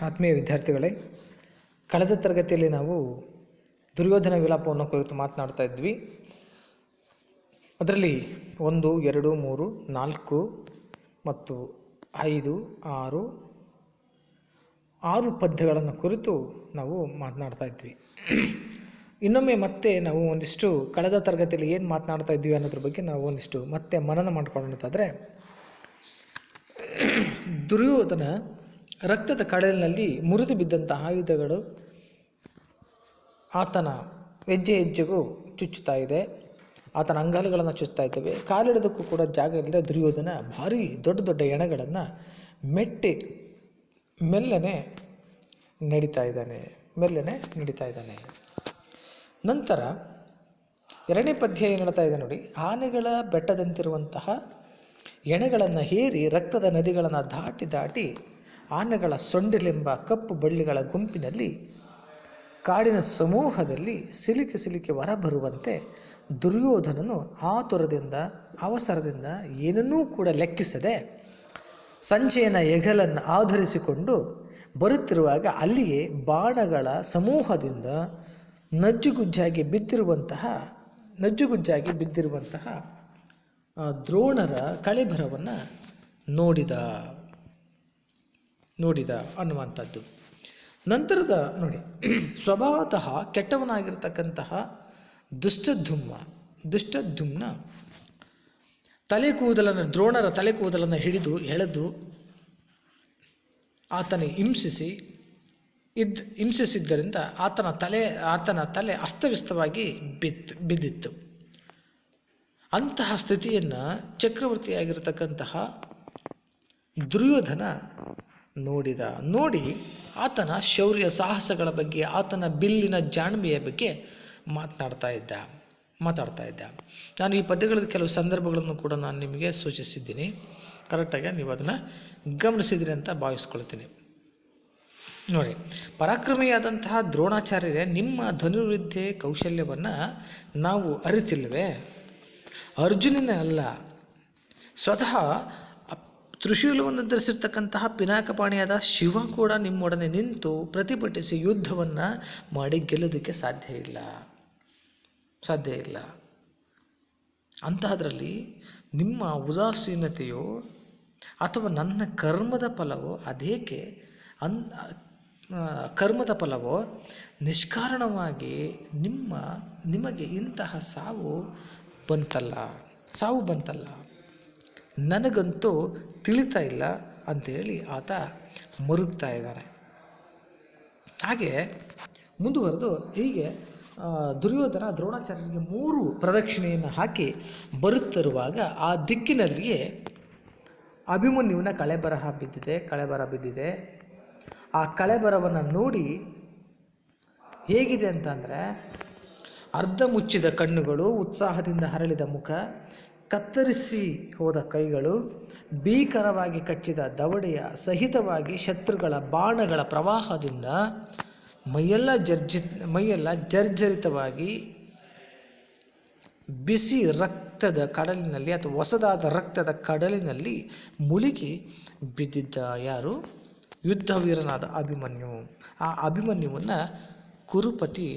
ಆತ್ಮೀಯ ವಿದ್ಯಾರ್ಥಿಗಳೇ, ಕಳೆದ ತರಗತಿಯಲ್ಲಿ ನಾವು ದುರ್ಯೋಧನ ವಿಲಾಪವನ್ನು ಕುರಿತು ಮಾತನಾಡ್ತಾ ಇದ್ವಿ. ಅದರಲ್ಲಿ 1, 2, 3, 4 ಮತ್ತು 5, 6 ಪದ್ಯಗಳನ್ನು ಕುರಿತು ನಾವು ಮಾತನಾಡ್ತಾ ಇದ್ವಿ. ಇನ್ನೊಮ್ಮೆ ಮತ್ತೆ ನಾವು ಒಂದಿಷ್ಟು ಕಳೆದ ತರಗತಿಯಲ್ಲಿ ಏನು ಮಾತನಾಡ್ತಾ ಇದ್ವಿ ಅನ್ನೋದ್ರ ಬಗ್ಗೆ ನಾವು ಒಂದಿಷ್ಟು ಮತ್ತೆ ಮನನ ಮಾಡಿಕೊಳ್ಳೋದಾದರೆ, ದುರ್ಯೋಧನ ರಕ್ತದ ಕಡಲಿನಲ್ಲಿ ಮುರಿದು ಬಿದ್ದಂಥ ಆಯುಧಗಳು ಆತನ ಹೆಜ್ಜೆ ಹೆಜ್ಜೆಗೂ ಚುಚ್ಚುತ್ತಾ ಇದೆ, ಆತನ ಅಂಗಾಲುಗಳನ್ನು ಚುಚ್ಚುತ್ತಾ ಇದ್ದಾವೆ. ಕಾಲಿಡೋದಕ್ಕೂ ಕೂಡ ಜಾಗ ಇಲ್ಲದೆ ದುರ್ಯೋಧನ ಭಾರಿ ದೊಡ್ಡ ದೊಡ್ಡ ಎಣೆಗಳನ್ನು ಮೆಟ್ಟಿ ಮೆಲ್ಲನೆ ನಡೀತಾ ಇದ್ದಾನೆ. ನಂತರ ಎರಡನೇ ಪದ್ಯ ಏನು ಹೇಳ್ತಾ ಇದೆ ನೋಡಿ, ಆನೆಗಳ ಬೆಟ್ಟದಂತಿರುವಂತಹ ಎಣೆಗಳನ್ನು ಹೇರಿ ರಕ್ತದ ನದಿಗಳನ್ನು ದಾಟಿ ಆನೆಗಳ ಸೊಂಡಿಲೆಂಬ ಕಪ್ಪು ಬಳ್ಳಿಗಳ ಗುಂಪಿನಲ್ಲಿ ಕಾಡಿನ ಸಮೂಹದಲ್ಲಿ ಸಿಲುಕಿ ಹೊರಬರುವಂತೆ ದುರ್ಯೋಧನನು ಆತುರದಿಂದ ಅವಸರದಿಂದ ಏನನ್ನೂ ಕೂಡ ಲೆಕ್ಕಿಸದೆ ಸಂಜಯನ ಹೆಗಲನ್ನು ಆಧರಿಸಿಕೊಂಡು ಬರುತ್ತಿರುವಾಗ ಅಲ್ಲಿಯೇ ಬಾಣಗಳ ಸಮೂಹದಿಂದ ನಜ್ಜುಗುಜ್ಜಾಗಿ ಬಿದ್ದಿರುವಂತಹ ದ್ರೋಣರ ಕಳೆಬರವನ್ನು ನೋಡಿದ ಅನ್ನುವಂಥದ್ದು. ನಂತರದ ನೋಡಿ, ಸ್ವಭಾವತಃ ಕೆಟ್ಟವನಾಗಿರ್ತಕ್ಕಂತಹ ದುಷ್ಟದ್ಯುಮ್ನ ದ್ರೋಣರ ತಲೆ ಕೂದಲನ್ನು ಎಳೆದು ಹಿಂಸಿಸಿದ್ದರಿಂದ ಆತನ ತಲೆ ಅಸ್ತವ್ಯಸ್ತವಾಗಿ ಬಿದ್ದಿತ್ತು. ಅಂತಹ ಸ್ಥಿತಿಯನ್ನು ಚಕ್ರವರ್ತಿಯಾಗಿರ್ತಕ್ಕಂತಹ ದುರ್ಯೋಧನ ನೋಡಿ ಆತನ ಶೌರ್ಯ ಸಾಹಸಗಳ ಬಗ್ಗೆ, ಆತನ ಬಿಲ್ಲಿನ ಜಾಣ್ಮೆಯ ಬಗ್ಗೆ ಮಾತಾಡ್ತಾ ಇದ್ದ. ನಾನು ಈ ಪದ್ಯಗಳ ಕೆಲವು ಸಂದರ್ಭಗಳನ್ನು ಕೂಡ ನಾನು ನಿಮಗೆ ಸೂಚಿಸಿದ್ದೀನಿ. ಕರೆಕ್ಟಾಗಿ ನೀವು ಅದನ್ನು ಗಮನಿಸಿದ್ರಿ ಅಂತ ಭಾವಿಸ್ಕೊಳ್ತೀನಿ. ನೋಡಿ, ಪರಾಕ್ರಮಿಯಾದಂತಹ ದ್ರೋಣಾಚಾರ್ಯರೇ, ನಿಮ್ಮ ಧನುರ್ವಿದ್ಯೆ ಕೌಶಲ್ಯವನ್ನು ನಾವು ಅರಿತಿಲ್ವೇ? ಅರ್ಜುನನೇ ಅಲ್ಲ, ಸ್ವತಃ ತ್ರಿಶೂಲವನ್ನು ಧರಿಸಿರ್ತಕ್ಕಂತಹ ಪಿನಾಕಪಾಣಿಯಾದ ಶಿವ ಕೂಡ ನಿಮ್ಮೊಡನೆ ನಿಂತು ಪ್ರತಿಭಟಿಸಿ ಯುದ್ಧವನ್ನು ಮಾಡಿ ಗೆಲ್ಲೋದಕ್ಕೆ ಸಾಧ್ಯ ಇಲ್ಲ. ಅಂತಹದ್ರಲ್ಲಿ ನಿಮ್ಮ ಉದಾಸೀನತೆಯೋ ಅಥವಾ ನನ್ನ ಕರ್ಮದ ಫಲವೋ ನಿಷ್ಕಾರಣವಾಗಿ ನಿಮಗೆ ಇಂತಹ ಸಾವು ಬಂತಲ್ಲ, ನನಗಂತೂ ತಿಳಿತಾ ಇಲ್ಲ ಅಂಥೇಳಿ ಆತ ಮರುಗ್ತಾ ಇದ್ದಾನೆ. ಹಾಗೆ ಮುಂದುವರೆದು ಹೀಗೆ ದುರ್ಯೋಧನ ದ್ರೋಣಾಚಾರ್ಯರಿಗೆ 3 ಪ್ರದಕ್ಷಿಣೆಯನ್ನು ಹಾಕಿ ಬರುತ್ತಿರುವಾಗ ಆ ದಿಕ್ಕಿನಲ್ಲಿಯೇ ಅಭಿಮನ್ಯುವಿನ ಕಳೆಬರ ಬಿದ್ದಿದೆ. ಆ ಕಳೆಬರವನ್ನು ನೋಡಿ ಹೇಗಿದೆ ಅಂತಂದರೆ, ಅರ್ಧ ಮುಚ್ಚಿದ ಕಣ್ಣುಗಳು, ಉತ್ಸಾಹದಿಂದ ಹರಳಿದ ಮುಖ, ಕತ್ತರಿಸಿ ಹೋದ ಕೈಗಳು, ಭೀಕರವಾಗಿ ಕಚ್ಚಿದ ದವಡೆಯ ಸಹಿತವಾಗಿ ಶತ್ರುಗಳ ಬಾಣಗಳ ಪ್ರವಾಹದಿಂದ ಮೈಯೆಲ್ಲ ಜರ್ಜರಿತವಾಗಿ ಬಿಸಿ ರಕ್ತದ ಕಡಲಿನಲ್ಲಿ ಅಥವಾ ಹೊಸದಾದ ರಕ್ತದ ಕಡಲಿನಲ್ಲಿ ಮುಳುಗಿ ಬಿದ್ದಿದ್ದ ಯಾರು? ಯುದ್ಧವೀರನಾದ ಅಭಿಮನ್ಯು. ಆ ಅಭಿಮನ್ಯುವನ್ನು ಕುರುಪತಿ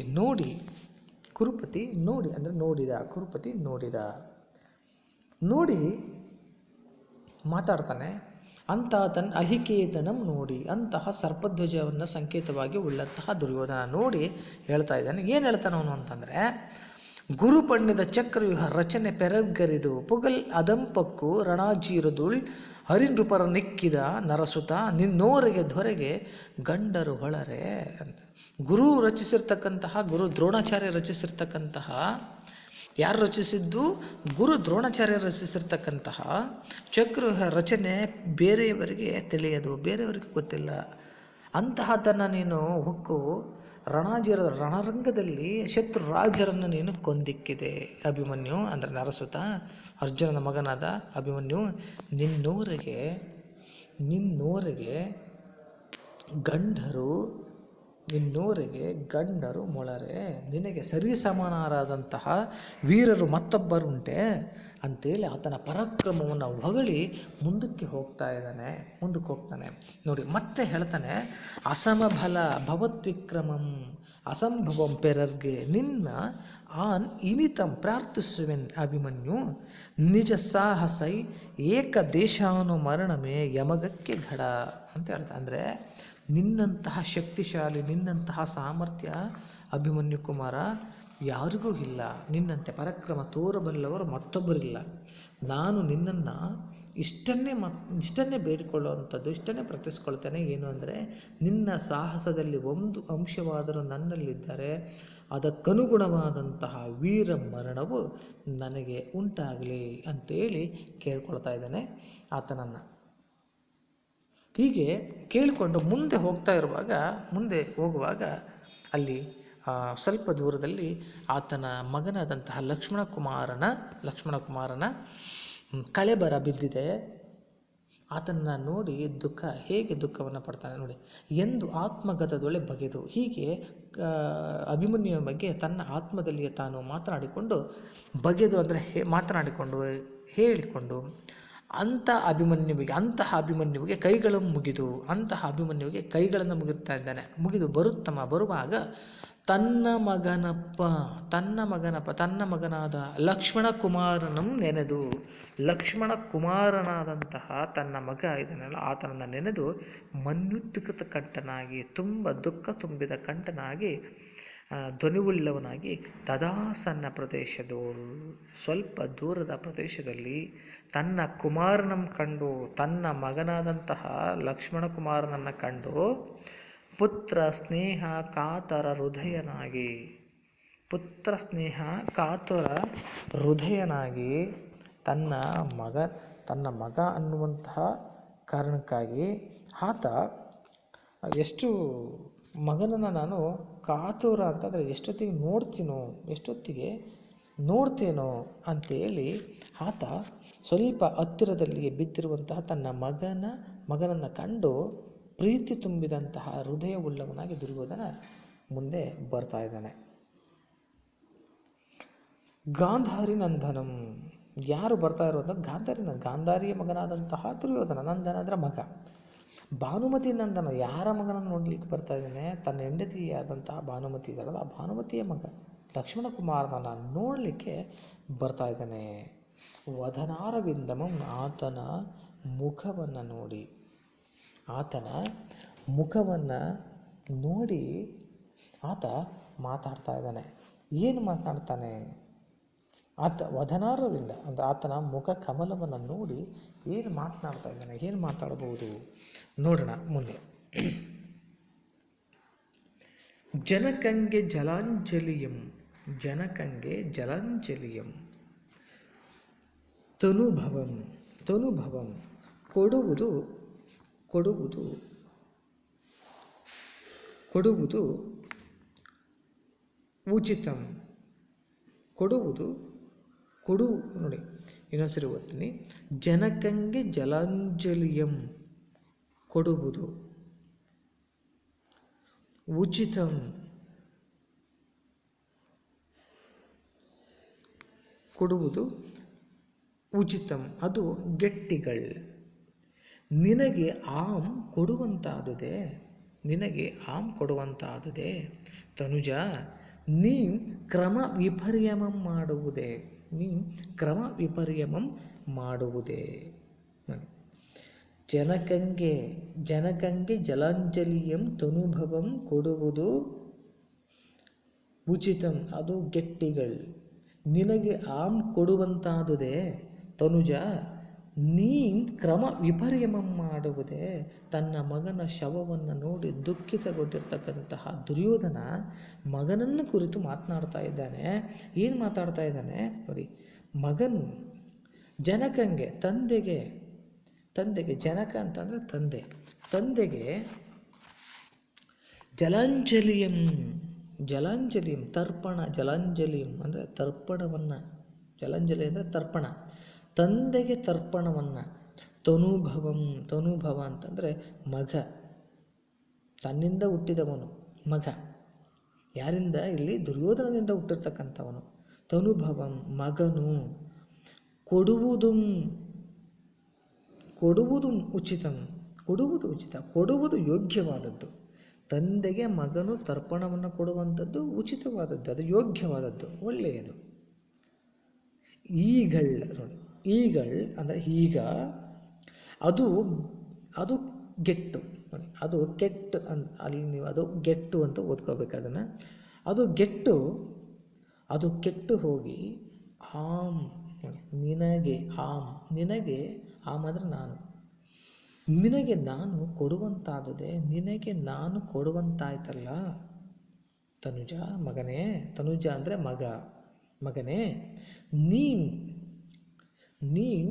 ನೋಡಿ ಮಾತಾಡ್ತಾನೆ. ಅಂತಹ ತನ್ನ ಅಹಿಕೇತನಂ ನೋಡಿ, ಅಂತಹ ಸರ್ಪಧ್ವಜವನ್ನು ಸಂಕೇತವಾಗಿ ಉಳ್ಳಂತಹ ದುರ್ಯೋಧನ ನೋಡಿ ಹೇಳ್ತಾ ಇದ್ದಾನೆ. ಏನು ಹೇಳ್ತಾನೆ ಅವನು ಅಂತಂದರೆ, ಗುರು ಪಣ್ಣಿದ ಚಕ್ರವ್ಯೂಹ ರಚನೆ ಪೆರಗರಿದು ಪುಗಲ್ ಅದಂಪಕ್ಕು ರಣಾಜೀರದುಳ್ ಹರಿನೃಪರ ನಿಕ್ಕಿದ ನರಸುತ ನಿನ್ನೋರಿಗೆ ದೊರೆಗೆ ಗಂಡರು ಹೊಳರೆ ಅಂತ. ಗುರು ದ್ರೋಣಾಚಾರ್ಯ ರಚಿಸಿರ್ತಕ್ಕಂತಹ, ಯಾರು ರಚಿಸಿದ್ದು? ಗುರು ದ್ರೋಣಾಚಾರ್ಯ ರಚಿಸಿರ್ತಕ್ಕಂತಹ ಚಕ್ರವ್ಯೂಹ ರಚನೆ ಬೇರೆಯವರಿಗೆ ತಿಳಿಯದು, ಬೇರೆಯವರಿಗೆ ಗೊತ್ತಿಲ್ಲ. ಅಂತಹದನ್ನು ನೀನು ಹೊಕ್ಕು ರಣರಂಗದಲ್ಲಿ ಶತ್ರು ರಾಜರನ್ನು ನೀನು ಕೊಂದಿಕ್ಕಿದೆ. ಅಭಿಮನ್ಯು ಅಂದರೆ ನರಸುತ, ಅರ್ಜುನನ ಮಗನಾದ ಅಭಿಮನ್ಯು, ನಿನ್ನೋರಿಗೆ ಗಂಡರು ನಿನ್ನೋರಿಗೆ ಗಂಡರು ಮೊಳರೆ, ನಿನಗೆ ಸರಿಸಮಾನರಾದಂತಹ ವೀರರು ಮತ್ತೊಬ್ಬರುಂಟೆ ಅಂತೇಳಿ ಆತನ ಪರಾಕ್ರಮವನ್ನು ಹೊಗಳಿ ಮುಂದಕ್ಕೆ ಹೋಗ್ತಾನೆ. ನೋಡಿ ಮತ್ತೆ ಹೇಳ್ತಾನೆ, ಅಸಮಬಲ ಭವತ್ವಿಕ್ರಮಂ ಅಸಂಭವಂ ಪೆರರ್ಗೆ ನಿನ್ನ ಆನ್ ಇನಿತಂ ಪ್ರಾರ್ಥಿಸುವೆನ್ ಅಭಿಮನ್ಯು ನಿಜ ಸಾಹಸೈ ಏಕ ದೇಶಾನು ಮರಣಮೇ ಯಮಗಕ್ಕೆ ಘಡ ಅಂತ ಹೇಳ್ತಾ. ಅಂದರೆ ನಿನ್ನಂತಹ ಶಕ್ತಿಶಾಲಿ, ನಿನ್ನಂತಹ ಸಾಮರ್ಥ್ಯ ಅಭಿಮನ್ಯು ಕುಮಾರ ಯಾರಿಗೂ ಇಲ್ಲ, ನಿನ್ನಂತೆ ಪರಾಕ್ರಮ ತೋರಬಲ್ಲವರು ಮತ್ತೊಬ್ಬರಿಲ್ಲ. ನಾನು ನಿನ್ನನ್ನು ಇಷ್ಟನ್ನೇ ಬೇಡಿಕೊಳ್ಳುವಂಥದ್ದು, ಇಷ್ಟನ್ನೇ ಪ್ರಾರ್ಥಿಸ್ಕೊಳ್ತೇನೆ. ಏನು ಅಂದರೆ ನಿನ್ನ ಸಾಹಸದಲ್ಲಿ ಒಂದು ಅಂಶವಾದರೂ ನನ್ನಲ್ಲಿದ್ದರೆ ಅದಕ್ಕನುಗುಣವಾದಂತಹ ವೀರ ಮರಣವು ನನಗೆ ಉಂಟಾಗಲಿ ಅಂತೇಳಿ ಕೇಳ್ಕೊಳ್ತಾ ಇದ್ದಾನೆ ಆತನನ್ನು. ಹೀಗೆ ಕೇಳಿಕೊಂಡು ಮುಂದೆ ಹೋಗುವಾಗ ಅಲ್ಲಿ ಸ್ವಲ್ಪ ದೂರದಲ್ಲಿ ಆತನ ಮಗನಾದಂತಹ ಲಕ್ಷ್ಮಣ ಕುಮಾರನ ಕಳೆಬರ ಬಿದ್ದಿದೆ. ಆತನ ನೋಡಿ ಹೇಗೆ ದುಃಖವನ್ನು ಪಡ್ತಾನೆ ನೋಡಿ. ಎಂದು ಆತ್ಮಗತದೊಳೆ ಬಗೆದು, ಹೀಗೆ ಅಭಿಮನ್ಯುವಿನ ಬಗ್ಗೆ ತನ್ನ ಆತ್ಮದಲ್ಲಿಯೇ ತಾನು ಮಾತನಾಡಿಕೊಂಡು, ಬಗೆದು ಅಂದರೆ ಹೇಳಿಕೊಂಡು ಅಂತಹ ಅಭಿಮನ್ಯುವಿಗೆ ಕೈಗಳನ್ನು ಮುಗಿತಾ ಇದ್ದಾನೆ. ಮುಗಿದು ಬರುವಾಗ ತನ್ನ ಮಗನಾದ ಲಕ್ಷ್ಮಣ ಕುಮಾರನಂ ನೆನೆದು, ಲಕ್ಷ್ಮಣ ಕುಮಾರನಾದಂತಹ ತನ್ನ ಮಗ ಇದನ್ನೆಲ್ಲ ಆತನನ್ನು ನೆನೆದು ಮನ್ಯುದ್ಧೃತ ಕಂಠನಾಗಿ, ತುಂಬ ದುಃಖ ತುಂಬಿದ ಕಂಠನಾಗಿ, ಧ್ವನಿವುಳ್ಳವನಾಗಿ ತದಾಸನ್ನ ಪ್ರದೇಶದೋಳು ಸ್ವಲ್ಪ ದೂರದ ಪ್ರದೇಶದಲ್ಲಿ ತನ್ನ ಕುಮಾರನಂ ಕಂಡು, ತನ್ನ ಮಗನಾದಂತಹ ಲಕ್ಷ್ಮಣ ಕುಮಾರನನ್ನು ಕಂಡು ಪುತ್ರ ಸ್ನೇಹ ಕಾತರ ಹೃದಯನಾಗಿ ತನ್ನ ಮಗ ಅನ್ನುವಂತಹ ಕಾರಣಕ್ಕಾಗಿ ಆತ ಎಷ್ಟು ಮಗನನ್ನು ನಾನು ಕಾತುರ ಅಂತಂದರೆ ಎಷ್ಟೊತ್ತಿಗೆ ನೋಡ್ತೇನೋ ಅಂತೇಳಿ ಆತ ಸ್ವಲ್ಪ ಹತ್ತಿರದಲ್ಲಿಯೇ ಬಿದ್ದಿರುವಂತಹ ತನ್ನ ಮಗನನ್ನು ಕಂಡು ಪ್ರೀತಿ ತುಂಬಿದಂತಹ ಹೃದಯವುಳ್ಳವನಾಗಿ ದುರ್ಯೋಧನ ಮುಂದೆ ಬರ್ತಾ ಇದ್ದಾನೆ. ಗಾಂಧಾರಿ ನಂದನಂ, ಯಾರು ಬರ್ತಾ ಇರೋದು? ಗಾಂಧಾರಿಯ ಮಗನಾದಂತಹ ದುರ್ಯೋಧನ. ನಂದನ ಅಂದರೆ ಮಗ. ಭಾನುಮತಿ ನಂದನ, ಯಾರ ಮಗನನ್ನು ನೋಡಲಿಕ್ಕೆ ಬರ್ತಾ ಇದ್ದಾನೆ? ತನ್ನ ಹೆಂಡತಿಯಾದಂತಹ ಭಾನುಮತಿ ಇದ್ದಾರಲ್ಲ, ಆ ಭಾನುಮತಿಯ ಮಗ ಲಕ್ಷ್ಮಣ ಕುಮಾರನನ್ನು ನೋಡಲಿಕ್ಕೆ ಬರ್ತಾ ಇದ್ದಾನೆ. ವದನಾರವಿಂದಮಂ, ಆತನ ಮುಖವನ್ನು ನೋಡಿ ಆತ ಮಾತಾಡ್ತಾ ಇದ್ದಾನೆ. ಏನು ಮಾತನಾಡ್ತಾನೆ? ವದನಾರವಿಂದ ಅಂದರೆ ಆತನ ಮುಖ ಕಮಲವನ್ನು ನೋಡಿ ಏನು ಮಾತನಾಡ್ತಾ ಇದ್ದಾನೆ, ಏನು ಮಾತಾಡಬಹುದು ನೋಡೋಣ ಮುಂದೆ. ಜನಕಂಗೆ ಜಲಾಂಜಲಿಯಂ ತನುಭವಂ ಕೊಡುವುದು ಉಚಿತಂ. ನೋಡಿ ಇನ್ನೊಂದ್ಸರಿ ಓದ್ತೀನಿ. ಜನಕಂಗೆ ಜಲಾಂಜಲಿಯಂ ಕೊಡುವುದು ಉಚಿತಂ, ಅದು ಗೆಟ್ಟಿಗಳ್. ನಿನಗೆ ಆಂ ಕೊಡುವಂತಾದುದೇ ತನುಜ, ನೀ ಕ್ರಮ ವಿಪರ್ಯಮಂ ಮಾಡುವುದೇ. ಜನಕಂಗೆ ಜಲಾಂಜಲಿಯಂ ತನುಭವಂ ಕೊಡುವುದು ಉಚಿತಂ, ಅದು ಗೆಟ್ಟಿಗಳ್. ನಿನಗೆ ಆಂ ಕೊಡುವಂತಾದುದೇ ತನುಜ, ನೀ ಕ್ರಮ ವಿಪರ್ಯಮಂ ಮಾಡುವುದೇ. ತನ್ನ ಮಗನ ಶವವನ್ನು ನೋಡಿ ದುಃಖಿತಗೊಂಡಿರ್ತಕ್ಕಂತಹ ದುರ್ಯೋಧನ ಮಗನನ್ನು ಕುರಿತು ಮಾತನಾಡ್ತಾ ಇದ್ದಾನೆ. ಏನು ಮಾತಾಡ್ತಾ ಇದ್ದಾನೆ ನೋಡಿ. ಮಗನು ಜನಕಂಗೆ, ತಂದೆಗೆ ಜನಕ ಅಂತಂದರೆ ತಂದೆಗೆ ಜಲಾಂಜಲಿಯಂ ಜಲಾಂಜಲಿಯಂ ಅಂದರೆ ತರ್ಪಣವನ್ನು, ಜಲಾಂಜಲಿ ಅಂದರೆ ತರ್ಪಣ, ತಂದೆಗೆ ತರ್ಪಣವನ್ನು. ತನುಭವ ಅಂತಂದರೆ ಮಗ, ತನ್ನಿಂದ ಹುಟ್ಟಿದವನು ಮಗ. ಯಾರಿಂದ? ಇಲ್ಲಿ ದುರ್ಯೋಧನದಿಂದ ಹುಟ್ಟಿರ್ತಕ್ಕಂಥವನು. ತನುಭವಂ ಮಗನು. ಕೊಡುವುದು ಉಚಿತಂ, ಕೊಡುವುದು ಉಚಿತ, ಕೊಡುವುದು ಯೋಗ್ಯವಾದದ್ದು. ತಂದೆಗೆ ಮಗನು ತರ್ಪಣವನ್ನು ಕೊಡುವಂಥದ್ದು ಉಚಿತವಾದದ್ದು, ಅದು ಯೋಗ್ಯವಾದದ್ದು, ಒಳ್ಳೆಯದು. ಈಗಳ್ ನೋಡಿ, ಈಗಳ್ ಅಂದರೆ ಈಗ, ಅದು ಅದು ಗೆಟ್ಟು ನೋಡಿ, ಅದು ಕೆಟ್ಟು ಅಲ್ಲಿ ನೀವು ಅದು ಗೆಟ್ಟು ಅಂತ ಓದ್ಕೋಬೇಕು ಅದನ್ನು. ಅದು ಕೆಟ್ಟು ಹೋಗಿ ಆಮ್ ನೋಡಿ, ನಿನಗೆ ಆಮ್, ನಿನಗೆ ಆಮ್ ಅಂದರೆ ನಾನು, ನಿನಗೆ ನಾನು ಕೊಡುವಂತಾದದೆ, ನಿನಗೆ ನಾನು ಕೊಡುವಂತಾಯ್ತಲ್ಲ ತನುಜ, ಮಗನೇ. ತನುಜ ಅಂದರೆ ಮಗ, ಮಗನೇ. ನೀಂ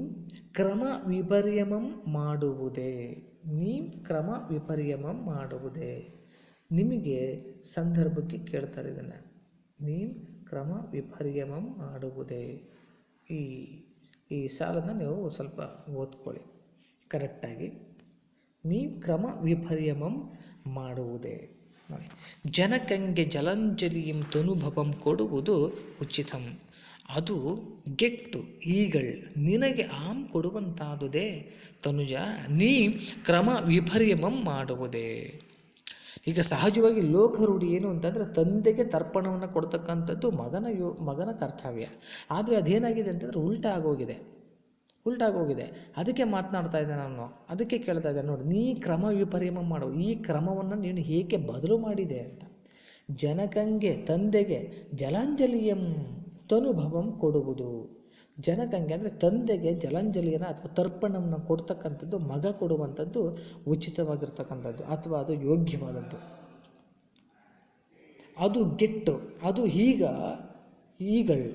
ಕ್ರಮ ವಿಪರ್ಯಮಂ ಮಾಡುವುದೇ, ಕ್ರಮ ವಿಪರ್ಯಮಂ ಮಾಡುವುದೇ. ನಿಮಗೆ ಸಂದರ್ಭಕ್ಕೆ ಕೇಳ್ತಾರೆ ಇದನ್ನು. ನೀಂ ಕ್ರಮ ವಿಪರ್ಯಮಂ ಮಾಡುವುದೇ. ಈ ಸಾಲನ್ನು ನೀವು ಸ್ವಲ್ಪ ಓದ್ಕೊಳ್ಳಿ ಕರೆಕ್ಟಾಗಿ. ನೀವು ಕ್ರಮ ವಿಪರ್ಯಮಂ ಮಾಡುವುದೇ ನೋಡಿ. ಜನಕಂಗೆ ಜಲಂಜಲಿಯಂ ತನುಭವಂ ಕೊಡುವುದು ಉಚಿತಂ, ಅದು ಗೆಟ್ಟು ಈಗಳ್, ನಿನಗೆ ಆಮ್ ಕೊಡುವಂತಾದುದೇ ತನುಜ, ನೀ ಕ್ರಮ ವಿಪರ್ಯಮಂ ಮಾಡುವುದೇ. ಈಗ ಸಹಜವಾಗಿ ಲೋಕರೂಢಿ ಏನು ಅಂತಂದರೆ ತಂದೆಗೆ ತರ್ಪಣವನ್ನು ಕೊಡ್ತಕ್ಕಂಥದ್ದು ಮಗನ ಕರ್ತವ್ಯ. ಆದರೆ ಅದೇನಾಗಿದೆ ಅಂತಂದರೆ ಉಲ್ಟಾಗೋಗಿದೆ. ಅದಕ್ಕೆ ಮಾತನಾಡ್ತಾ ಇದ್ದೆ ನಾನು, ಅದಕ್ಕೆ ಕೇಳ್ತಾ ಇದ್ದೆ ನೋಡಿ, ನೀ ಕ್ರಮ ವಿಪರ್ಯಮ ಮಾಡು, ಈ ಕ್ರಮವನ್ನು ನೀನು ಹೇಗೆ ಬದಲು ಮಾಡಿದೆ ಅಂತ. ಜನಕಂಗೆ ತಂದೆಗೆ ಜಲಾಂಜಲಿಯಂ ತನುಭವಂ ಕೊಡುವುದು. ಜನಕಂಗೆ ಅಂದರೆ ತಂದೆಗೆ ಜಲಾಂಜಲಿಯನ್ನು ಅಥವಾ ತರ್ಪಣವನ್ನು ಕೊಡ್ತಕ್ಕಂಥದ್ದು ಮಗ ಕೊಡುವಂಥದ್ದು ಉಚಿತವಾಗಿರ್ತಕ್ಕಂಥದ್ದು ಅಥವಾ ಅದು ಯೋಗ್ಯವಾದದ್ದು. ಅದು ಗೆಟ್ಟು, ಅದು ಈಗಳ್,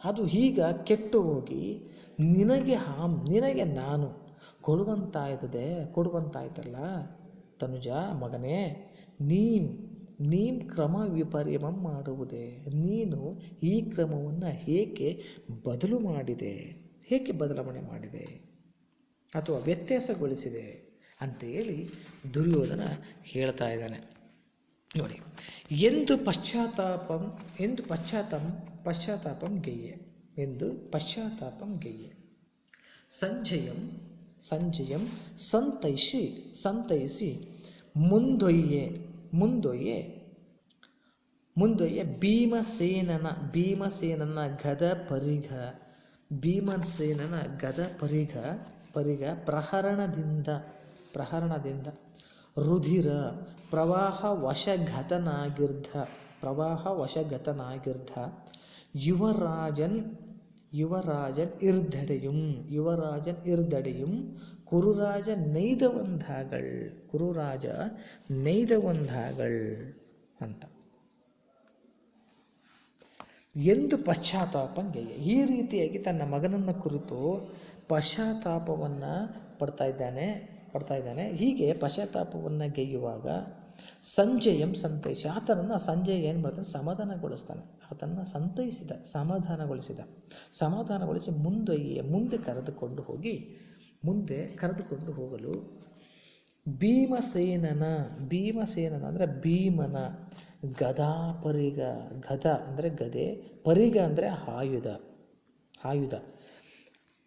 ಅದು ಈಗ ಕೆಟ್ಟು ಹೋಗಿ ನಿನಗೆ ನಾನು ಕೊಡುವಂತಾಯ್ತಲ್ಲ ತನುಜ, ಮಗನೇ. ನೀಂ ಕ್ರಮ ವಿಪರ್ಯಮಂ ಮಾಡುವುದೇ, ನೀನು ಈ ಕ್ರಮವನ್ನು ಏಕೆ ಬದಲಾವಣೆ ಮಾಡಿದೆ ಅಥವಾ ವ್ಯತ್ಯಾಸಗೊಳಿಸಿದೆ ಅಂತೇಳಿ ದುರ್ಯೋಧನ ಹೇಳ್ತಾ ಇದ್ದಾನೆ ನೋಡಿ. ಎಂದು ಪಶ್ಚಾತ್ತಾಪಂ ಗೆಯ್ಯೆ ಸಂಜಯಂ ಸಂತೈಸಿ ಮುಂದೊಯ್ಯೆ ಭೀಮಸೇನನ ಗದ ಪರಿಘ ಪ್ರಹರಣದಿಂದ ರುಧಿರ ಪ್ರವಾಹ ವಶಗತನಾಗಿರ್ಧ ಯುವರಾಜನ್ ಇರ್ದಡೆಯುಂ ಕುರುರಾಜ ನೈದವಂಧಾಗಳ್ ಅಂತ. ಎಂದು ಪಶ್ಚಾತ್ತಾಪಂಗೆಯ, ಈ ರೀತಿಯಾಗಿ ತನ್ನ ಮಗನನ್ನು ಕುರಿತು ಪಶ್ಚಾತ್ತಾಪವನ್ನು ಪಡ್ತಾ ಇದ್ದಾನೆ. ಹೀಗೆ ಪಶ್ಚಾತ್ತಾಪವನ್ನು ಗೆಯ್ಯುವಾಗ ಸಂತೈಸಿ ಆತನನ್ನು ಸಂಜಯ ಏನು ಮಾಡ್ತಾನೆ, ಸಮಾಧಾನಗೊಳಿಸ್ತಾನೆ. ಆತನನ್ನು ಸಮಾಧಾನಗೊಳಿಸಿ ಮುಂದೆ ಕರೆದುಕೊಂಡು ಹೋಗಲು ಭೀಮಸೇನನ ಅಂದರೆ ಭೀಮನ ಗದ ಅಂದರೆ ಗದೆ, ಪರಿಗ ಅಂದರೆ ಆಯುಧ,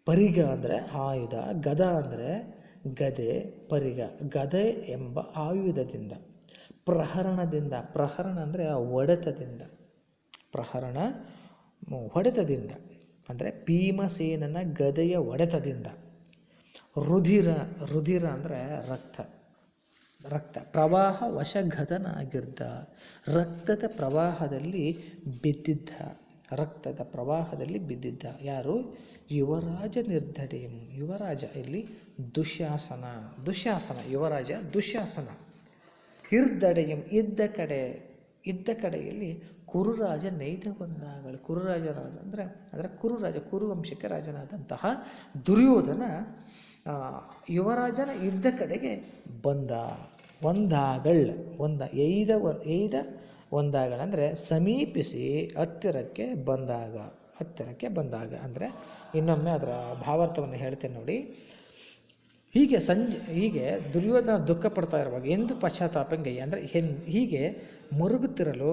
ಪರಿಗ ಅಂದರೆ ಆಯುಧ, ಗದ ಅಂದರೆ ಗದೆ, ಪರಿಗ ಗದೆ ಎಂಬ ಆಯುಧದಿಂದ, ಪ್ರಹರಣ ಅಂದರೆ ಹೊಡೆತದಿಂದ ಅಂದರೆ ಭೀಮಸೇನನ ಗದೆಯ ಹೊಡೆತದಿಂದ, ರುಧಿರ ಅಂದರೆ ರಕ್ತ ಪ್ರವಾಹ ವಶಗತನಾಗಿರ್ದ, ರಕ್ತದ ಪ್ರವಾಹದಲ್ಲಿ ಬಿದ್ದಿದ್ದ ಯಾರು? ಯುವರಾಜ ನಿರ್ಧಡೆಯಂ, ಯುವರಾಜ ಇಲ್ಲಿ ದುಶ್ಯಾಸನ, ಯುವರಾಜ ದುಶ್ಯಾಸನ. ಇರ್ದಡೆಯಂ ಇದ್ದ ಕಡೆಯಲ್ಲಿ ಕುರುರಾಜ ನೈದವಂದಾಗಳು, ಕುರುರಾಜನಾದ ಅಂದರೆ ಕುರುವಂಶಕ್ಕೆ ರಾಜನಾದಂತಹ ದುರ್ಯೋಧನ ಯುವರಾಜನ ಇದ್ದ ಕಡೆಗೆ ಎಯ್ದ ಅಂದರೆ ಸಮೀಪಿಸಿ ಹತ್ತಿರಕ್ಕೆ ಬಂದಾಗ ಅಂದರೆ ಇನ್ನೊಮ್ಮೆ ಅದರ ಭಾವಾರ್ಥವನ್ನು ಹೇಳ್ತೇನೆ ನೋಡಿ. ಹೀಗೆ ದುರ್ಯೋಧನ ದುಃಖ ಪಡ್ತಾ ಇರುವಾಗ ಎಂದು ಪಶ್ಚಾತ್ತಾಪಂಗಯ್ಯ ಅಂದರೆ ಹೀಗೆ ಹೇಗೆ ಮರುಗುತ್ತಿರಲು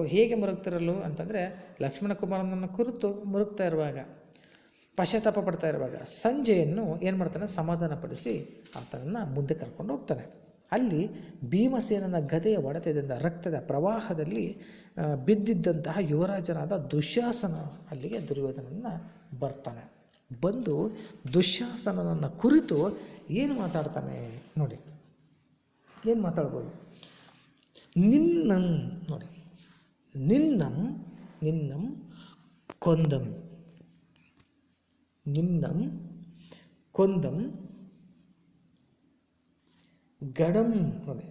ಅಂತಂದರೆ ಲಕ್ಷ್ಮಣ ಕುಮಾರನನ್ನು ಕುರಿತು ಮರುಗ್ತಾ ಇರುವಾಗ, ಪಶ್ಚಾತ್ತಾಪ ಪಡ್ತಾ ಇರುವಾಗ ಸಂಜೆಯನ್ನು ಏನು ಮಾಡ್ತಾನೆ, ಸಮಾಧಾನಪಡಿಸಿ ಆತನನ್ನು ಮುಂದೆ ಕರ್ಕೊಂಡು ಹೋಗ್ತಾನೆ. ಅಲ್ಲಿ ಭೀಮಸೇನನ ಗದೆಯ ಹೊಡೆತದಿಂದ ರಕ್ತದ ಪ್ರವಾಹದಲ್ಲಿ ಬಿದ್ದಿದ್ದಂತಹ ಯುವರಾಜನಾದ ದುಶ್ಯಾಸನ ಅಲ್ಲಿಗೆ ದುರ್ಯೋಧನನ್ನು ಬರ್ತಾನೆ. ಬಂದು ದುಶ್ಯಾಸನನನ್ನು ಕುರಿತು ಏನು ಮಾತಾಡ್ತಾನೆ ನೋಡಿ. ಏನು ಮಾತಾಡ್ಬೋದು? ನೋಡಿ, ನಿನ್ನಂ ಕೊಂದಂ ಗಡಂ ನೋಡಿ,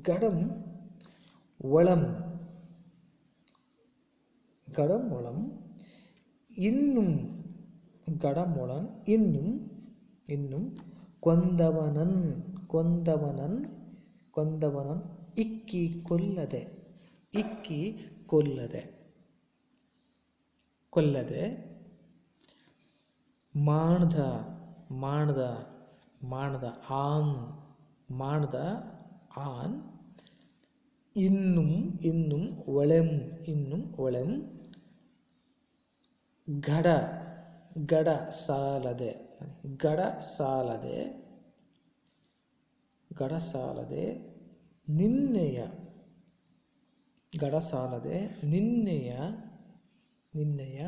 ಗಡಂ ಒಳಂ ಇನ್ನುಂ ಕೊಂದವನನ್ ಇಕ್ಕಿ ಕೊಲ್ಲದೆ ಮಾಡ್ದ ಆನ್ ಇನ್ನುಂ ಒಳೆಂ ಗಡ ಸಾಲದೆ ನಿನ್ನೆಯ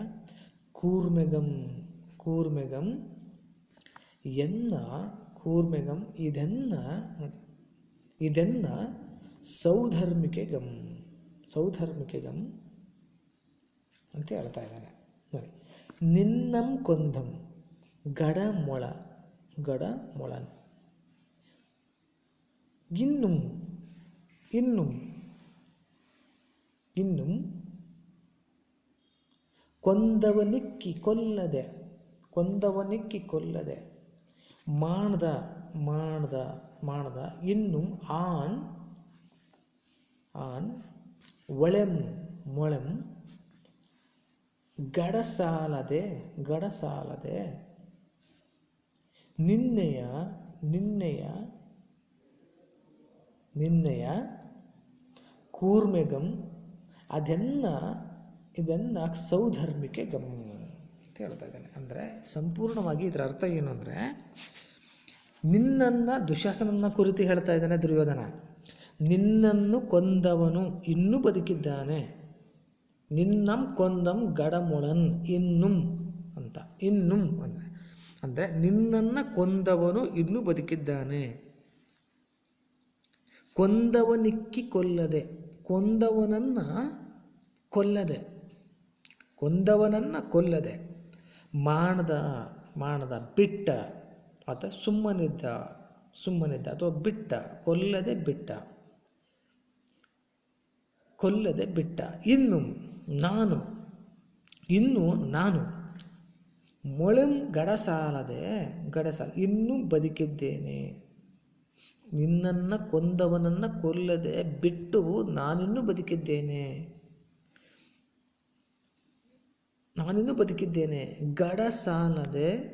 ಕೂರ್ಮೆಗಂ ಇದೆನ್ನ ಸೌಧರ್ಮಿಕೆಗಂ ಅಂತ ಹೇಳ್ತಾ ಇದ್ದಾನೆ ನೋಡಿ. ನಿನ್ನಂ ಕೊಂದಂ ಗಡಮೊಳನ್ ಇನ್ನುಂ ಕೊಂದವನಿಕ್ಕಿ ಕೊಲ್ಲದೆ ಮಾಡ್ದ ಇನ್ನುಂ ಆನ್ ಮೊಳೆಂ ಗಡಸಾಲದೆ ನಿನ್ನೆಯ ಕೂರ್ಮೆಗಂ ಇದನ್ನ ಸೌಧರ್ಮಿಕೆ ಗಮ್ ಅಂತ ಹೇಳ್ತಾ ಇದ್ದಾನೆ. ಅಂದರೆ ಸಂಪೂರ್ಣವಾಗಿ ಇದರ ಅರ್ಥ ಏನು ಅಂದರೆ, ದುಶ್ಯಾಸನನ್ನ ಕುರಿತು ಹೇಳ್ತಾ ಇದ್ದಾನೆ ದುರ್ಯೋಧನ. ನಿನ್ನನ್ನು ಕೊಂದವನು ಇನ್ನೂ ಬದುಕಿದ್ದಾನೆ. ನಿನ್ನಂ ಕೊಂದಂ ಗಡಮೊಳನ್ ಇನ್ನುಂ ಅಂದರೆ ನಿನ್ನನ್ನು ಕೊಂದವನು ಇನ್ನೂ ಬದುಕಿದ್ದಾನೆ. ಕೊಂದವನಿಕ್ಕಿ ಕೊಂದವನನ್ನು ಕೊಲ್ಲದೆ ಮಾಡ್ದ ಬಿಟ್ಟ ಅಥವಾ ಸುಮ್ಮನಿದ್ದ ಅಥವಾ ಕೊಲ್ಲದೆ ಬಿಟ್ಟ ಇನ್ನು ನಾನು ಮೊಳೆಂ ಗಡಸಾಲ ಇನ್ನೂ ಬದುಕಿದ್ದೇನೆ. ನಿನ್ನನ್ನು ಕೊಂದವನನ್ನು ಕೊಲ್ಲದೆ ಬಿಟ್ಟು ನಾನಿನ್ನೂ ಬದುಕಿದ್ದೇನೆ.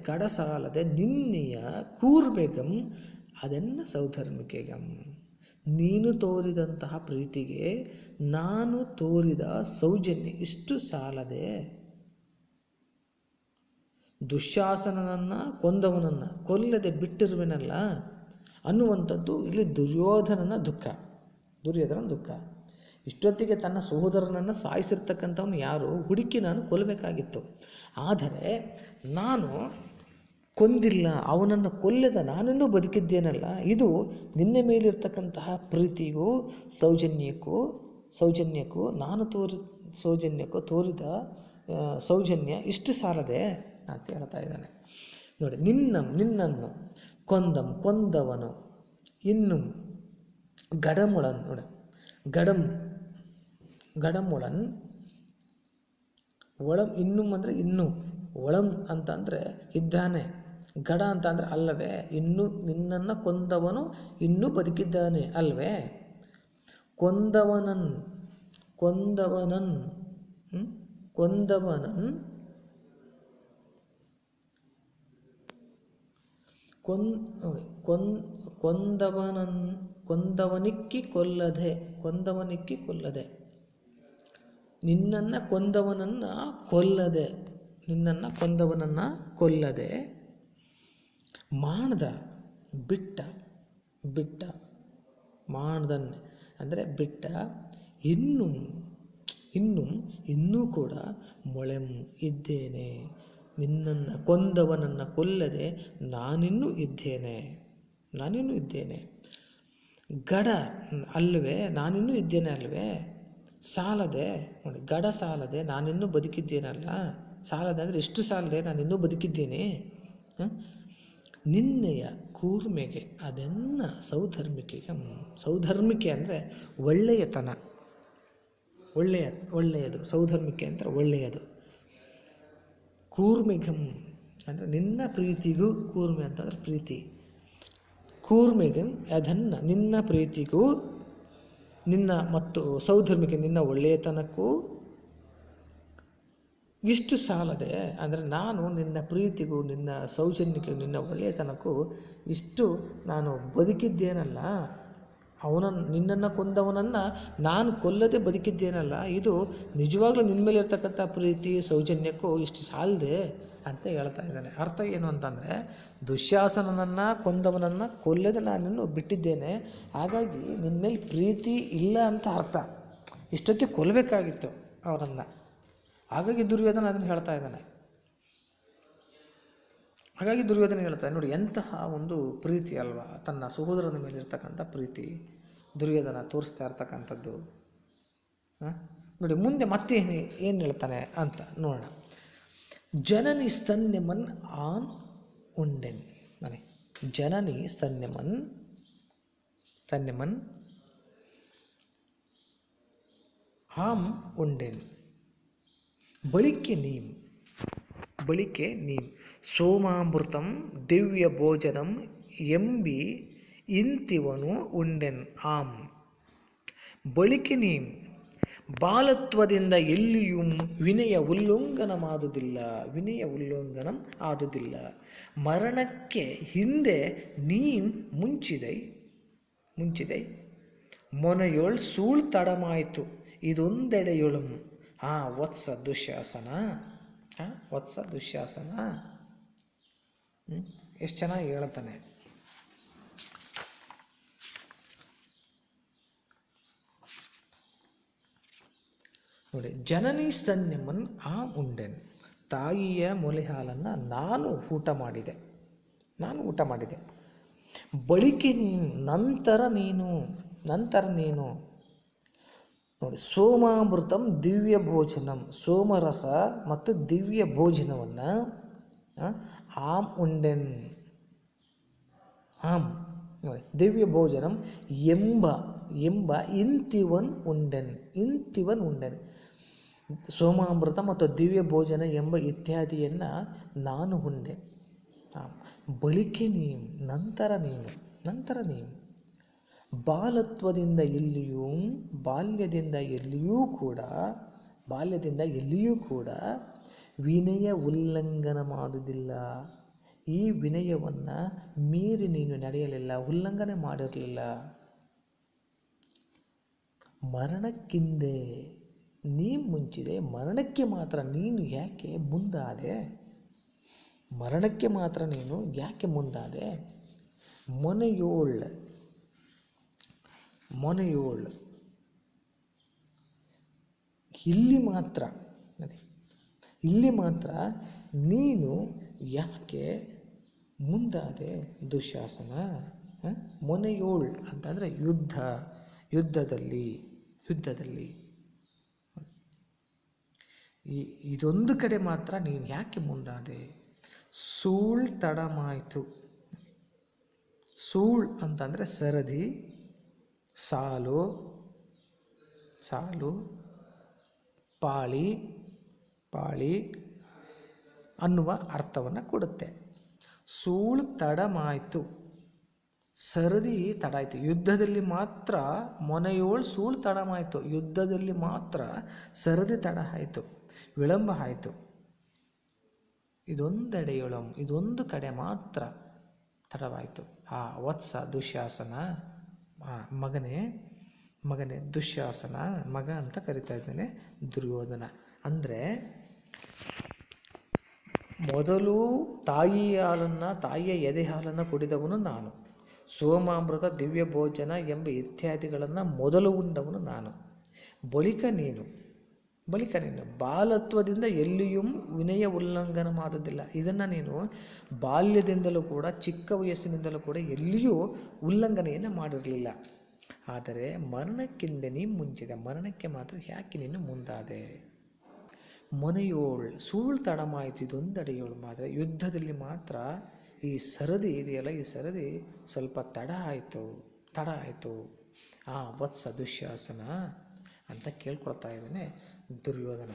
ಗಡಸಾಲದೆ ನಿನ್ನೆಯ ಕೂರ್ಬೇಗಂ ಅದನ್ನು ಸೌಧರ್ಮಿಕೆಗಂ. ನೀನು ತೋರಿದಂತಹ ಪ್ರೀತಿಗೆ ನಾನು ತೋರಿದ ಸೌಜನ್ಯ ಇಷ್ಟು ಸಾಲದೆ. ದುಶ್ಯಾಸನನನ್ನು ಕೊಂದವನನ್ನು ಕೊಲ್ಲದೆ ಬಿಟ್ಟಿರುವೆನಲ್ಲ ಅನ್ನುವಂಥದ್ದು ಇಲ್ಲಿ ದುರ್ಯೋಧನನ ದುಃಖ. ಇಷ್ಟೊತ್ತಿಗೆ ತನ್ನ ಸಹೋದರನನ್ನು ಸಾಯಿಸಿರ್ತಕ್ಕಂಥವನು ಯಾರು ಹುಡುಕಿ ನಾನು ಕೊಲ್ಲಬೇಕಾಗಿತ್ತು. ಆದರೆ ನಾನು ಕೊಂದಿಲ್ಲ, ಅವನನ್ನು ಕೊಲ್ಲದ ನಾನಿನ್ನೂ ಬದುಕಿದ್ದೇನಲ್ಲ. ಇದು ನಿನ್ನ ಮೇಲಿರ್ತಕ್ಕಂತಹ ಪ್ರೀತಿಗೂ ಸೌಜನ್ಯಕ್ಕೂ ನಾನು ತೋರಿದ ಸೌಜನ್ಯ ಇಷ್ಟು ಸಾಲದೆ ಅಂತ ಹೇಳ್ತಾ ಇದ್ದಾನೆ ನೋಡಿ. ನಿನ್ನನ್ನು ಕೊಂದವನು ಇನ್ನು ಗಡಮೊಳನ್ ನೋಡಿ. ಗಡಮೊಳನ್ ಒಳಂ ಇನ್ನುಂ ಅಂದರೆ ಇನ್ನೂ, ಒಳಂ ಅಂತ ಅಂದರೆ ಇದ್ದಾನೆ, ಗಡ ಅಂತ ಅಂದರೆ ಅಲ್ಲವೇ. ಇನ್ನೂ ನಿನ್ನನ್ನು ಕೊಂದವನು ಇನ್ನೂ ಬದುಕಿದ್ದಾನೆ ಅಲ್ವೇ. ಕೊಂದವನನ್ ನೋಡಿ, ಕೊಂದವನಿಕ್ಕಿ ಕೊಲ್ಲದೆ, ನಿನ್ನನ್ನು ಕೊಂದವನನ್ನು ಕೊಲ್ಲದೆ ಮಾಡ್ದ ಬಿಟ್ಟ ಮಾಡ್ದನ್ನೆ ಅಂದರೆ ಬಿಟ್ಟ ಇನ್ನೂ ಕೂಡ ಮೊಳೆಂ ಇದ್ದೇನೆ. ನಿನ್ನನ್ನು ಕೊಂದವನನ್ನು ಕೊಲ್ಲದೆ ನಾನಿನ್ನೂ ಇದ್ದೇನೆ. ಗಡ ಅಲ್ವೇ, ನಾನಿನ್ನೂ ಇದ್ದೇನೆ ಅಲ್ವೇ. ಸಾಲದೆ ನೋಡಿ, ಗಡ ಸಾಲದೆ ನಾನಿನ್ನೂ ಬದುಕಿದ್ದೇನಲ್ಲ. ಸಾಲದೆ ಅಂದರೆ ಎಷ್ಟು ಸಾಲದೆ, ನಾನಿನ್ನೂ ಬದುಕಿದ್ದೇನೆ. ನಿನ್ನೆಯ ಕೂರ್ಮೆಗೆ ಅದೆನ್ನ ಸೌಧರ್ಮಿಕೆ ಅಂದರೆ ಒಳ್ಳೆಯತನ, ಒಳ್ಳೆಯದು. ಸೌಧರ್ಮಿಕೆ ಅಂದರೆ ಒಳ್ಳೆಯದು. ಕೂರ್ಮೆಗಂ ಅಂದರೆ ನಿನ್ನ ಪ್ರೀತಿಗೂ, ಕೂರ್ಮೆ ಅಂತಂದರೆ ಪ್ರೀತಿ. ಕೂರ್ಮೆಗಂ ಅದನ್ನು ನಿನ್ನ ಪ್ರೀತಿಗೂ, ನಿನ್ನ ಮತ್ತು ಸೌಧರ್ಮಿಕೆ ನಿನ್ನ ಒಳ್ಳೆಯತನಕ್ಕೂ ಇಷ್ಟು ಸಾಲದೆ ಅಂದರೆ ನಾನು ನಿನ್ನ ಪ್ರೀತಿಗೂ, ನಿನ್ನ ಸೌಜನ್ಯಕ್ಕೆ, ನಿನ್ನ ಒಳ್ಳೆಯತನಕ್ಕೂ ಇಷ್ಟು ನಾನು ಬದುಕಿದ್ದೇನಲ್ಲ. ನಿನ್ನನ್ನು ಕೊಂದವನನ್ನು ನಾನು ಕೊಲ್ಲದೆ ಬದುಕಿದ್ದೇನಲ್ಲ. ಇದು ನಿಜವಾಗ್ಲೂ ನಿನ್ನ ಮೇಲೆ ಇರ್ತಕ್ಕಂಥ ಪ್ರೀತಿ ಸೌಜನ್ಯಕ್ಕೂ ಇಷ್ಟು ಸಾಲದೆ ಅಂತ ಹೇಳ್ತಾ ಇದ್ದಾನೆ. ಅರ್ಥ ಏನು ಅಂತಂದರೆ, ದುಶ್ಯಾಸನನನ್ನು ಕೊಂದವನನ್ನು ಕೊಲ್ಲದೆ ನಾನಿನ್ನು ಬಿಟ್ಟಿದ್ದೇನೆ. ಹಾಗಾಗಿ ನಿನ್ನ ಮೇಲೆ ಪ್ರೀತಿ ಇಲ್ಲ ಅಂತ ಅರ್ಥ. ಇಷ್ಟೊತ್ತಿಗೆ ಕೊಲ್ಲಬೇಕಾಗಿತ್ತು ಅವರನ್ನು. ಹಾಗಾಗಿ ದುರ್ಯೋಧನ ಅದನ್ನು ಹೇಳ್ತಾ ಇದ್ದಾನೆ. ನೋಡಿ, ಎಂತಹ ಒಂದು ಪ್ರೀತಿ ಅಲ್ವಾ, ತನ್ನ ಸಹೋದರನ ಮೇಲೆ ಇರ್ತಕ್ಕಂಥ ಪ್ರೀತಿ ದುರ್ಯೋಧನ ತೋರಿಸ್ತಾ ಇರ್ತಕ್ಕಂಥದ್ದು. ನೋಡಿ ಮುಂದೆ ಮತ್ತೆ ಏನು ಹೇಳ್ತಾನೆ ಅಂತ ನೋಡೋಣ. ಜನನಿ ಸ್ತನ್ಯಮನ್ ಆನ್ ಉಂಡೆನ್. ಮನೆ ಜನನಿ ಸ್ತನ್ಯಮನ್ ಆಂ ಉಂಡೆನ್. ಬಳಿಕೆ ನೀಂ ಸೋಮಾಮೃತಂ ದಿವ್ಯ ಭೋಜನಂ ಎಂಬಿ ಇಂತಿವನು ಉಂಡೆನ್ ಆಂ. ಬಳಿಕೆ ನೀಂ ಬಾಲತ್ವದಿಂದ ಎಲ್ಲಿಯೂ ವಿನಯ ಉಲ್ಲಂಘನಂ ಆದುದಿಲ್ಲ. ಮರಣಕ್ಕೆ ಹಿಂದೆ ನೀಂ ಮುಂಚಿದೈ ಮೊನೆಯೊಳ್ ಸೂಳ್ ತಡಮಾಯಿತು ಇದೊಂದೆಡೆಯೊಳಂ. ವತ್ಸ ದುಶ್ಯಾಸನ ಎಷ್ಟು ಚೆನ್ನಾಗಿ ಹೇಳ್ತಾನೆ. ನೋಡಿ, ಜನನಿ ಸ್ತನ್ಯಮನ್ ಉಂಡೆನ್. ತಾಯಿಯ ಮೊಲೆ ಹಾಲನ್ನು ನಾನು ಊಟ ಮಾಡಿದೆ. ಬಳಿಕೆ ನಂತರ ನೀನು ನೋಡಿ, ಸೋಮಾಮೃತಂ ದಿವ್ಯ ಭೋಜನಂ, ಸೋಮರಸ ಮತ್ತು ದಿವ್ಯ ಭೋಜನವನ್ನು ಆಂ ಉಂಡೆನ್. ನೋಡಿ, ದಿವ್ಯ ಭೋಜನಂ ಎಂಬ ಇಂತಿವನ್ ಉಂಡೆನ್. ಸೋಮಾಮೃತ ಮತ್ತು ದಿವ್ಯ ಭೋಜನ ಎಂಬ ಇತ್ಯಾದಿಯನ್ನು ನಾನು ಉಂಡೆ. ಬಳಿಕೆ ನಂತರ ನೀನು ಬಾಲ್ಯದಿಂದ ಎಲ್ಲಿಯೂ ಕೂಡ ವಿನಯ ಉಲ್ಲಂಘನ ಮಾಡುವುದಿಲ್ಲ. ಈ ವಿನಯವನ್ನು ಮೀರಿ ನೀನು ನಡೆಯಲಿಲ್ಲ, ಉಲ್ಲಂಘನೆ ಮಾಡಿರಲಿಲ್ಲ. ಮರಣಕ್ಕಿಂದೆ ನೀ ಮುಂಚಿದೆ, ಮರಣಕ್ಕೆ ಮಾತ್ರ ನೀನು ಯಾಕೆ ಮುಂದಾದೆ? ಮೊನೆಯೋಳ್ ಇಲ್ಲಿ ಮಾತ್ರ ನೀನು ಯಾಕೆ ಮುಂದಾದೆ ದುಶ್ಯಾಸನ? ಮೊನೆಯೋಳ್ ಅಂತಂದರೆ ಯುದ್ಧದಲ್ಲಿ ಇದೊಂದು ಕಡೆ ಮಾತ್ರ ನೀನು ಯಾಕೆ ಮುಂದಾದೆ? ಸೂಳ್ ತಡಮಾಯಿತು. ಸೂಳ್ ಅಂತಂದರೆ ಸರದಿ, ಸಾಲು, ಪಾಳಿ ಅನ್ನುವ ಅರ್ಥವನ್ನು ಕೊಡುತ್ತೆ. ಸೂಳ್ ತಡಮಾಯಿತು, ಸರದಿ ತಡ ಆಯಿತು. ಯುದ್ಧದಲ್ಲಿ ಮಾತ್ರ ಮೊನೆಯೋಳ್ ಸೂಳ್ ತಡಮಾಯಿತು. ಯುದ್ಧದಲ್ಲಿ ಮಾತ್ರ ಸರದಿ ತಡ ಆಯಿತು, ವಿಳಂಬ ಆಯಿತು. ಇದೊಂದು ಕಡೆ ಮಾತ್ರ ತಡವಾಯಿತು. ಆ ವತ್ಸ ದುಶ್ಯಾಸನ ಮಗನೇ ದುಶ್ಯಾಸನ ಮಗ ಅಂತ ಕರಿತಾ ಇದ್ದೇನೆ ದುರ್ಯೋಧನ. ಅಂದರೆ ಮೊದಲು ತಾಯಿಯ ಎದೆ ಹಾಲನ್ನು ಕುಡಿದವನು ನಾನು, ಸೋಮಾಮೃತ ದಿವ್ಯ ಭೋಜನ ಎಂಬ ಇತ್ಯಾದಿಗಳನ್ನು ಮೊದಲು ಉಂಡವನು ನಾನು. ಬಳಿಕ ನೀನು ಬಾಲತ್ವದಿಂದ ಎಲ್ಲಿಯೂ ವಿನಯ ಉಲ್ಲಂಘನ ಮಾಡೋದಿಲ್ಲ. ಇದನ್ನು ನೀನು ಬಾಲ್ಯದಿಂದಲೂ ಕೂಡ, ಚಿಕ್ಕ ವಯಸ್ಸಿನಿಂದಲೂ ಕೂಡ ಎಲ್ಲಿಯೂ ಉಲ್ಲಂಘನೆಯನ್ನು ಮಾಡಿರಲಿಲ್ಲ. ಆದರೆ ಮರಣಕ್ಕಿಂತ ನೀ ಮುಂಚಿದೆ, ಮರಣಕ್ಕೆ ಮಾತ್ರ ಯಾಕೆ ನೀನು ಮುಂದಾದೆ? ಮೊನೆಯೋಳ್ ಸೂಳ್ ತಡಮಾಯಿತು ಇದೊಂದಡೆಯೋಳು ಮಾತ್ರ. ಯುದ್ಧದಲ್ಲಿ ಮಾತ್ರ ಈ ಸರದಿ ಇದೆಯಲ್ಲ, ಈ ಸರದಿ ಸ್ವಲ್ಪ ತಡ ಆಯಿತು ಆ ವತ್ಸ ದುಶ್ಯಾಸನ ಅಂತ ಕೇಳ್ಕೊಳ್ತಾ ಇದ್ದಾನೆ ದುರ್ಯೋಧನ.